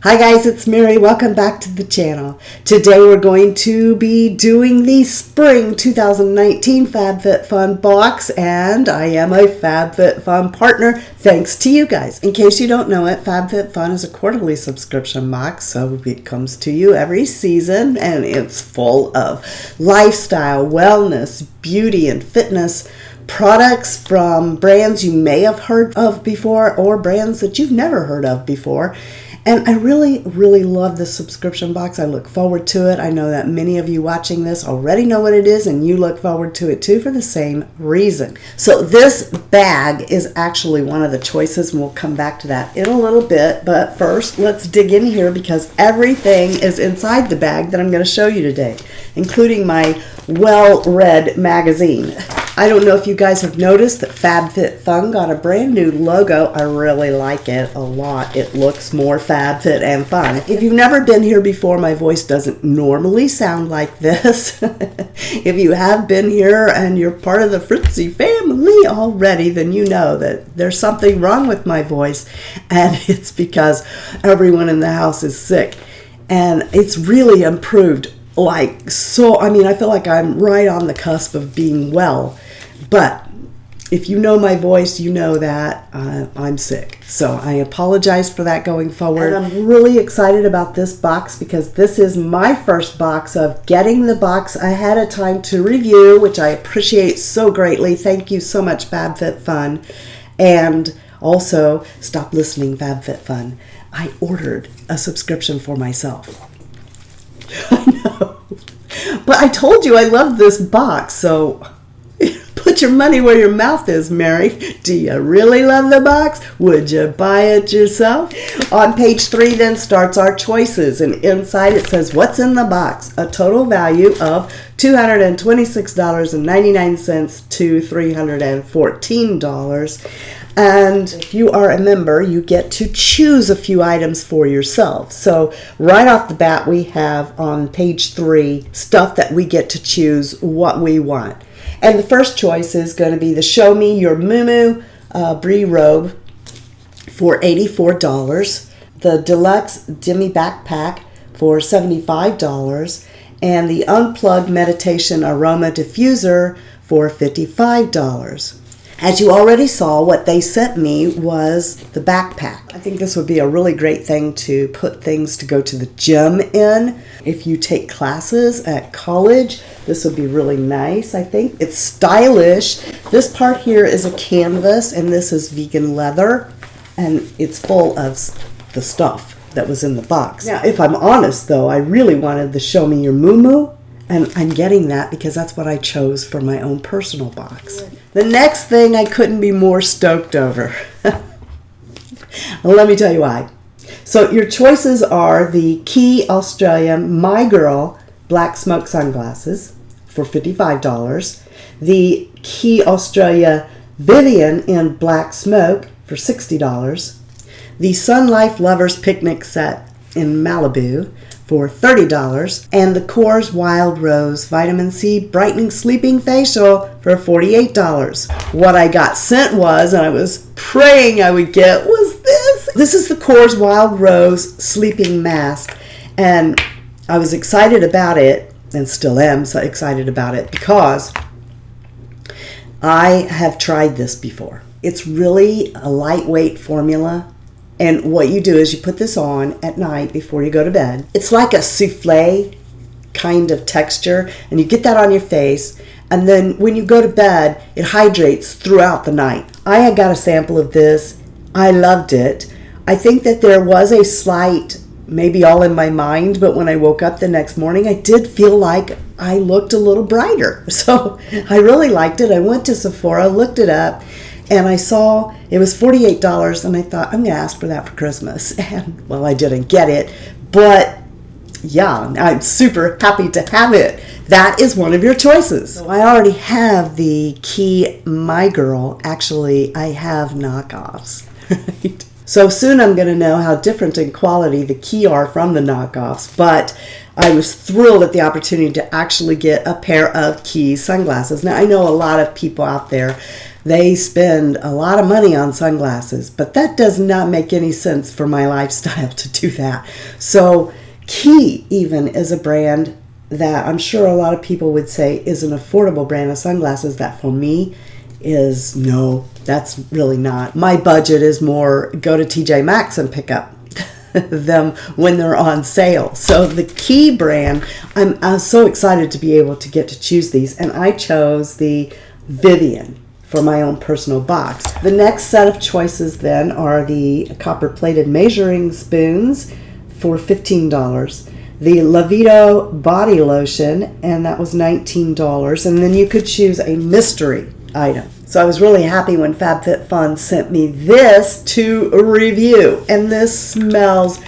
Hi guys, it's Mary. Welcome back to the channel. Today we're going to be doing the Spring 2019 FabFitFun box, and I am a FabFitFun partner thanks to you guys. In case you don't know it, FabFitFun is a quarterly subscription box, so it comes to you every season, and it's full of lifestyle, wellness, beauty, and fitness products from brands you may have heard of before or brands that you've never heard of before. And I really love this subscription box. I look forward to it. I know that many of you watching this already know what it is, and you look forward to it too for the same reason. So this bag is actually one of the choices, and we'll come back to that in a little bit. But first, let's dig in here because everything is inside the bag that I'm going to show you today, including my well-read magazine. I don't know if you guys have noticed that FabFitFun got a brand new logo. I really like it a lot. It looks more FabFit and fun. If you've never been here before, my voice doesn't normally sound like this. If you have been here and you're part of the Fritzy family already, then you know that there's something wrong with my voice, and it's because everyone in the house is sick. And it's really improved. I feel like I'm right on the cusp of being well. But if you know my voice, you know that I'm sick. So I apologize for that going forward. And I'm really excited about this box because this is my first box of getting the box ahead of time to review, which I appreciate so greatly. Thank you so much, FabFitFun. And also, stop listening, FabFitFun. I ordered a subscription for myself. I know. But I told you I love this box, so put your money where your mouth is, Mary. Do you really love the box? Would you buy it yourself? On page 3 then starts our choices, and inside it says what's in the box. A total value of $226.99 to $314. And if you are a member, you get to choose a few items for yourself. So right off the bat, we have on page 3 stuff that we get to choose what we want. And the first choice is going to be the Show Me Your Moo Brie robe for $84, the Deluxe Demi Backpack for $75, and the Unplugged Meditation Aroma Diffuser for $55. As you already saw, what they sent me was the backpack. I think this would be a really great thing to put things to go to the gym in. If you take classes at college, this would be really nice, I think. It's stylish. This part here is a canvas, and this is vegan leather, and it's full of the stuff that was in the box. Now, if I'm honest, though, I really wanted the Show Me Your Moo Moo, and I'm getting that because that's what I chose for my own personal box. The next thing I couldn't be more stoked over. Well, let me tell you why. So your choices are the Key Australia My Girl Black Smoke Sunglasses for $55, the Key Australia Vivian in Black Smoke for $60, the Sun Life Lovers Picnic Set in Malibu for $30, and the Coors Wild Rose Vitamin C Brightening Sleeping Facial for $48. What I got sent was, and I was praying I would get, was this. This is the Coors Wild Rose Sleeping Mask, and I was excited about it, and still am so excited about it, because I have tried this before. It's really a lightweight formula. And what you do is you put this on at night before you go to bed. It's like a souffle kind of texture, and you get that on your face, and then when you go to bed, it hydrates throughout the night. I had got a sample of this. I loved it. I think that there was a slight, maybe all in my mind, but when I woke up the next morning, I did feel like I looked a little brighter. So I really liked it. I went to Sephora, looked it up, and I saw it was $48, and I thought, I'm going to ask for that for Christmas. And, well, I didn't get it, but yeah, I'm super happy to have it. That is one of your choices. So I already have the Key My Girl. Actually, I have knockoffs. Right? So soon I'm going to know how different in quality the Key are from the knockoffs, but I was thrilled at the opportunity to actually get a pair of Key sunglasses. Now, I know a lot of people out there They spend a lot of money on sunglasses, but that does not make any sense for my lifestyle to do that. So Key even is a brand that I'm sure a lot of people would say is an affordable brand of sunglasses that for me is no, that's really not. My budget is more go to TJ Maxx and pick up them when they're on sale. So the Key brand, I'm so excited to be able to get to choose these, and I chose the Vivian for my own personal box. The next set of choices then are the copper-plated measuring spoons for $15. The Lavito body lotion, and that was $19. And then you could choose a mystery item. So I was really happy when FabFitFun sent me this to review. And this smells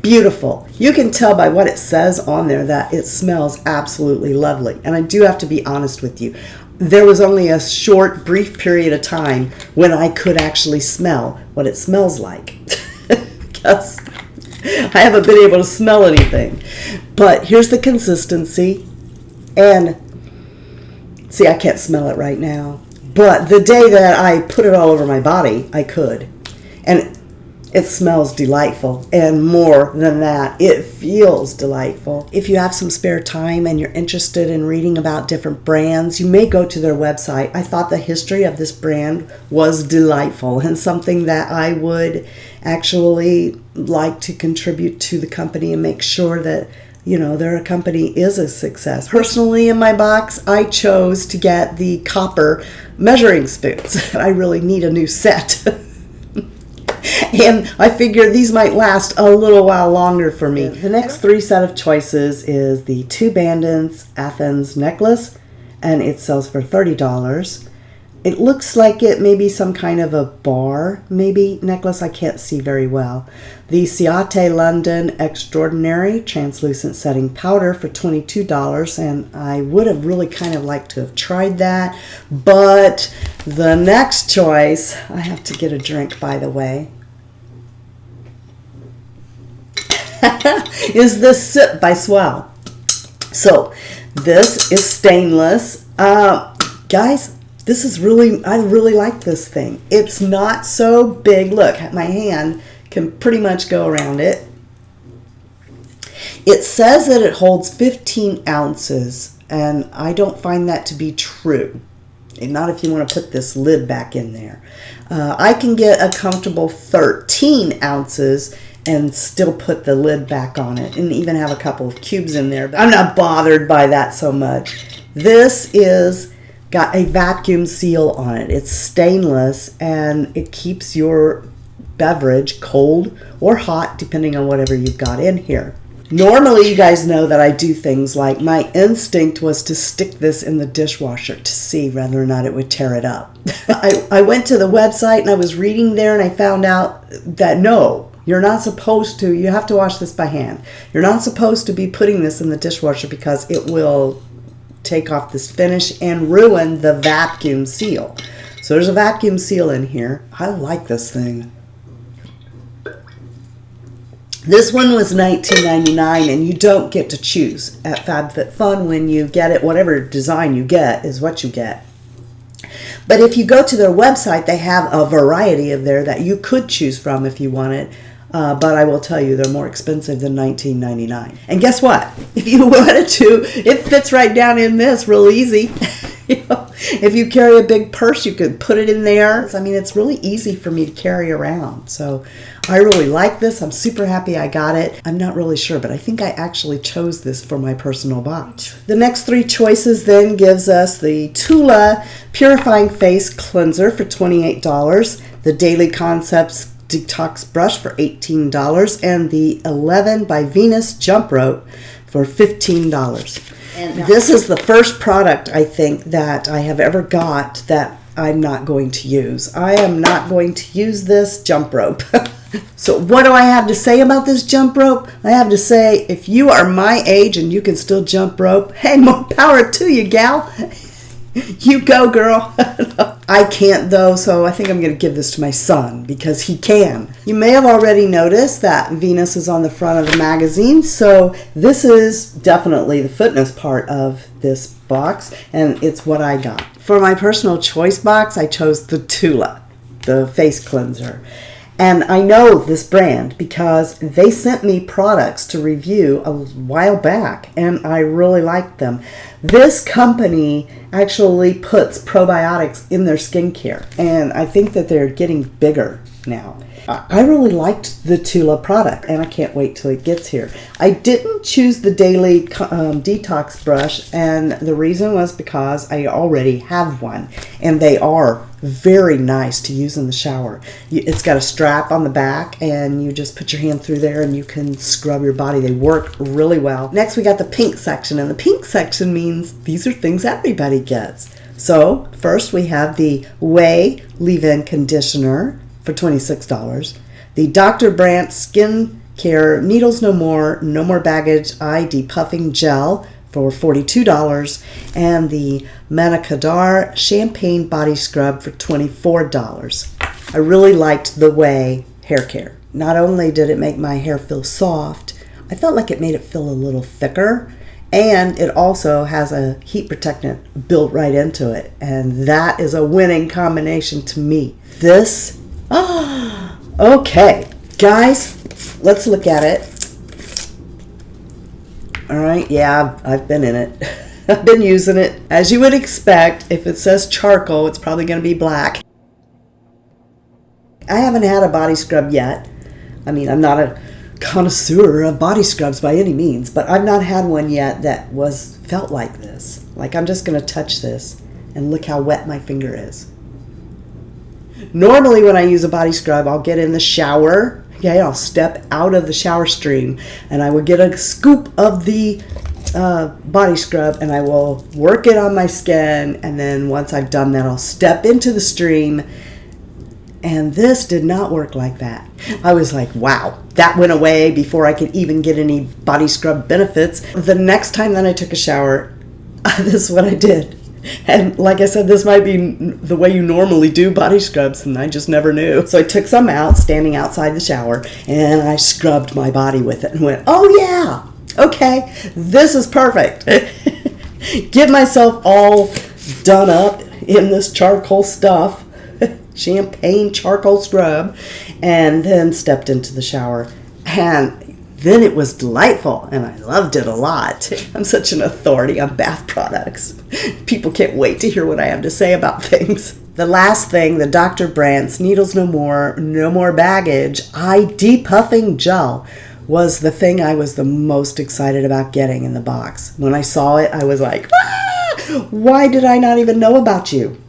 beautiful. You can tell by what it says on there that it smells absolutely lovely. And I do have to be honest with you. There was only a short, brief period of time when I could actually smell what it smells like. Because I haven't been able to smell anything. But here's the consistency. And see, I can't smell it right now. But the day that I put it all over my body, I could. And it smells delightful. And more than that, it feels delightful. If you have some spare time and you're interested in reading about different brands, you may go to their website. I thought the history of this brand was delightful and something that I would actually like to contribute to the company and make sure that, you know, their company is a success. Personally, in my box, I chose to get the copper measuring spoons. I really need a new set. And I figured these might last a little while longer for me. The next three set of choices is the Two Bandits Athens necklace, and it sells for $30. It looks like it may be some kind of a bar, maybe, necklace. I can't see very well. The Ciate London Extraordinary Translucent Setting Powder for $22, and I would have really kind of liked to have tried that. But the next choice, I have to get a drink, by the way, is this Sip by Swell. So this is stainless. Guys, this is really, I really like this thing. It's not so big. Look, my hand can pretty much go around it. It says that it holds 15 ounces, and I don't find that to be true. And not if you want to put this lid back in there. I can get a comfortable 13 ounces and still put the lid back on it and even have a couple of cubes in there. But I'm not bothered by that so much. This is got a vacuum seal on it. It's stainless, and it keeps your beverage cold or hot depending on whatever you've got in here. Normally, you guys know that I do things like my instinct was to stick this in the dishwasher to see whether or not it would tear it up. I went to the website and I was reading there, and I found out that no, you're not supposed to. You have to wash this by hand. You're not supposed to be putting this in the dishwasher because it will take off this finish and ruin the vacuum seal. So there's a vacuum seal in here. I like this thing. This one was $19.99, and you don't get to choose at FabFitFun when you get it. Whatever design you get is what you get. But if you go to their website, they have a variety of there that you could choose from if you wanted. But I will tell you, they're more expensive than $19.99. And guess what? If you wanted to, it fits right down in this real easy. You know, if you carry a big purse, you could put it in there. I mean, it's really easy for me to carry around. So I really like this. I'm super happy I got it. I'm not really sure, but I think I actually chose this for my personal box. The next three choices then gives us the Tula Purifying Face Cleanser for $28, the Daily Concepts Detox Brush for $18, and the 11 by Venus Jump Rope for $15. And this is the first product, I think, that I have ever got that I'm not going to use. I am not going to use this jump rope. So what do I have to say about this jump rope? I have to say, if you are my age and you can still jump rope, hey, more power to you, gal. You go, girl. I can't, though, so I think I'm going to give this to my son because he can. You may have already noticed that Venus is on the front of the magazine, so this is definitely the fitness part of this box, and it's what I got. For my personal choice box, I chose the Tula, the face cleanser. And I know this brand because they sent me products to review a while back, and I really liked them. This company actually puts probiotics in their skincare, and I think that they're getting bigger now. I really liked the Tula product, and I can't wait till it gets here. I didn't choose the daily detox brush, and the reason was because I already have one, and they are very nice to use in the shower. It's got a strap on the back, and you just put your hand through there, and you can scrub your body. They work really well. Next, we got the pink section, and the pink section means these are things everybody gets. So, first we have the Ouai Leave-In Conditioner for $26. The Dr. Brandt Skin Care Needles No More Baggage Eye Depuffing Gel for $42. And the Manicadar Champagne Body Scrub for $24. I really liked the Ouai hair care. Not only did it make my hair feel soft, I felt like it made it feel a little thicker. And it also has a heat protectant built right into it. And that is a winning combination to me. This, okay. Guys, let's look at it. All right, yeah, I've been in it. I've been using it. As you would expect, if it says charcoal, it's probably going to be black. I haven't had a body scrub yet. I mean, I'm not a connoisseur of body scrubs by any means, but I've not had one yet that felt like this. Like, I'm just going to touch this and look how wet my finger is. Normally when I use a body scrub, I'll get in the shower. Okay, I'll step out of the shower stream and I will get a scoop of the body scrub and I will work it on my skin, and then once I've done that, I'll step into the stream. And this did not work like that. I was like, wow, that went away before I could even get any body scrub benefits. The next time that I took a shower, this is what I did. And like I said, this might be the way you normally do body scrubs, and I just never knew. So I took some out, standing outside the shower, and I scrubbed my body with it and went, oh yeah, okay, this is perfect. Get myself all done up in this charcoal stuff. Champagne charcoal scrub, and then stepped into the shower, and then it was delightful, and I loved it a lot. I'm such an authority on bath products. People can't wait to hear what I have to say about things. The last thing, the Dr. Brandt's Needles No More Baggage Eye Depuffing Gel was the thing I was the most excited about getting in the box. When I saw it, I was like, ah! Why did I not even know about you?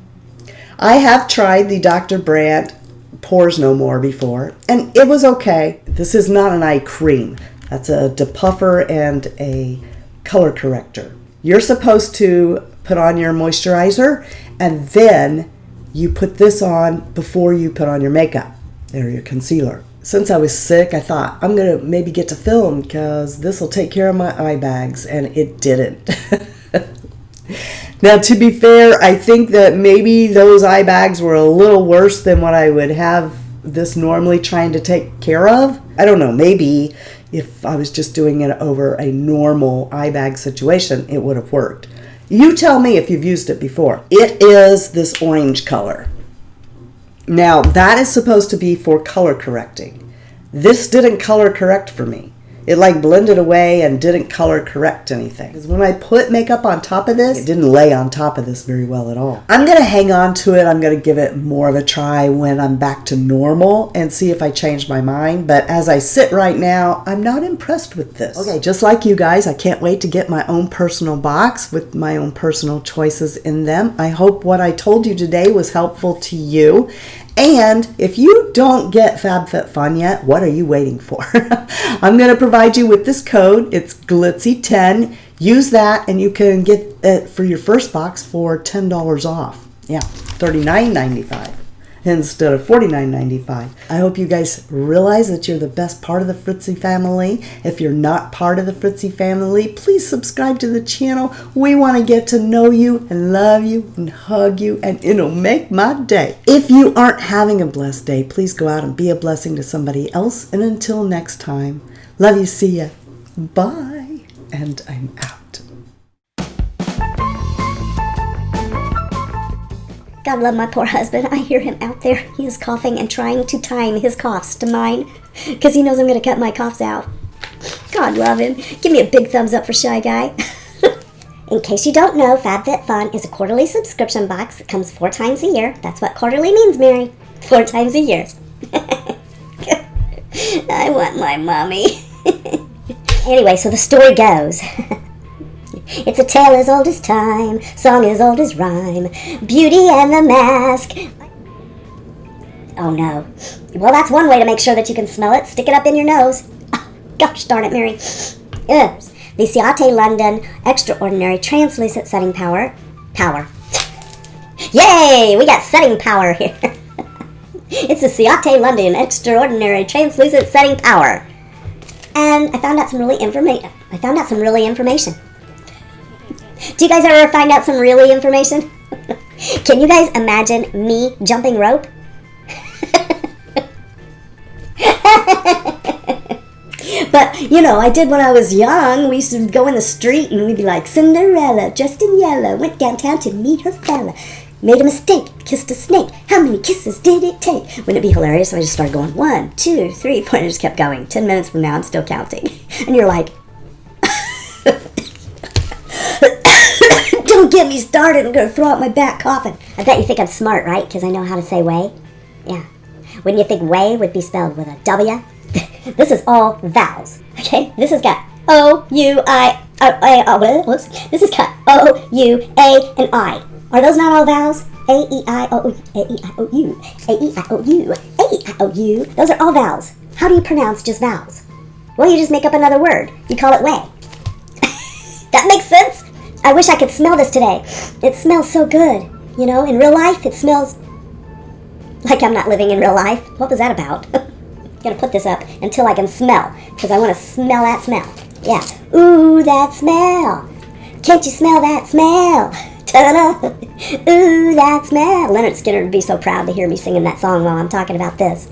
I have tried the Dr. Brandt Pores No More before, and it was okay. This is not an eye cream. That's a depuffer and a color corrector. You're supposed to put on your moisturizer, and then you put this on before you put on your makeup or your concealer. Since I was sick, I thought, I'm going to maybe get to film because this will take care of my eye bags, and it didn't. Now, to be fair, I think that maybe those eye bags were a little worse than what I would have this normally trying to take care of. I don't know, maybe if I was just doing it over a normal eye bag situation, it would have worked. You tell me if you've used it before. It is this orange color. Now, that is supposed to be for color correcting. This didn't color correct for me. It like blended away and didn't color correct anything. Because when I put makeup on top of this, it didn't lay on top of this very well at all. I'm going to hang on to it. I'm going to give it more of a try when I'm back to normal and see if I change my mind. But as I sit right now, I'm not impressed with this. Okay, just like you guys, I can't wait to get my own personal box with my own personal choices in them. I hope what I told you today was helpful to you. And if you don't get FabFitFun yet, what are you waiting for? I'm going to provide you with this code. It's Glitzy10. Use that and you can get it for your first box for $10 off. Yeah, $39.95 instead of $49.95. I hope you guys realize that you're the best part of the Fritzy family. If you're not part of the Fritzy family, please subscribe to the channel. We want to get to know you and love you and hug you, and it'll make my day. If you aren't having a blessed day, please go out and be a blessing to somebody else. And until next time, love you, see ya, bye, and I'm out. God love my poor husband. I hear him out there. He is coughing and trying to time his coughs to mine because he knows I'm going to cut my coughs out. God love him. Give me a big thumbs up for Shy Guy. In case you don't know, FabFitFun is a quarterly subscription box that comes 4 times a year. That's what quarterly means, Mary. 4 times a year. I want my mommy. Anyway, so the story goes. It's a tale as old as time, song as old as rhyme, Beauty and the Mask. Oh no. Well, that's one way to make sure that you can smell it. Stick it up in your nose. Oh, gosh darn it, Mary. Ugh. The Ciate London Extraordinary Translucent Setting Power. Yay! We got setting power here. It's the Ciate London Extraordinary Translucent Setting Power. And I found out some really information. Do you guys ever find out some really information? Can you guys imagine me jumping rope? But, you know, I did when I was young. We used to go in the street and we'd be like, Cinderella, dressed in yellow, went downtown to meet her fella. Made a mistake, kissed a snake. How many kisses did it take? Wouldn't it be hilarious if I just started going 1, 2, 3, 4, and I just kept going. 10 minutes from now, I'm still counting. And you're like, don't get me started. I'm going to throw out my back coughing. I bet you think I'm smart, right? Because I know how to say way. Yeah. Wouldn't you think way would be spelled with a W? This is all vowels, okay? This has got This has got O, U, A, and I. Are those not all vowels? A, E, I, O, A, E, I, O, U, A, E, I, O, U, A, E, I, O, U. Those are all vowels. How do you pronounce just vowels? Well, you just make up another word. You call it way. That makes sense? I wish I could smell this today. It smells so good. You know, in real life, it smells like I'm not living in real life. What was that about? I'm gonna put this up until I can smell, because I want to smell that smell. Yeah. Ooh, that smell. Can't you smell that smell? Ta-da! Ooh, that smell. Leonard Skinner would be so proud to hear me singing that song while I'm talking about this.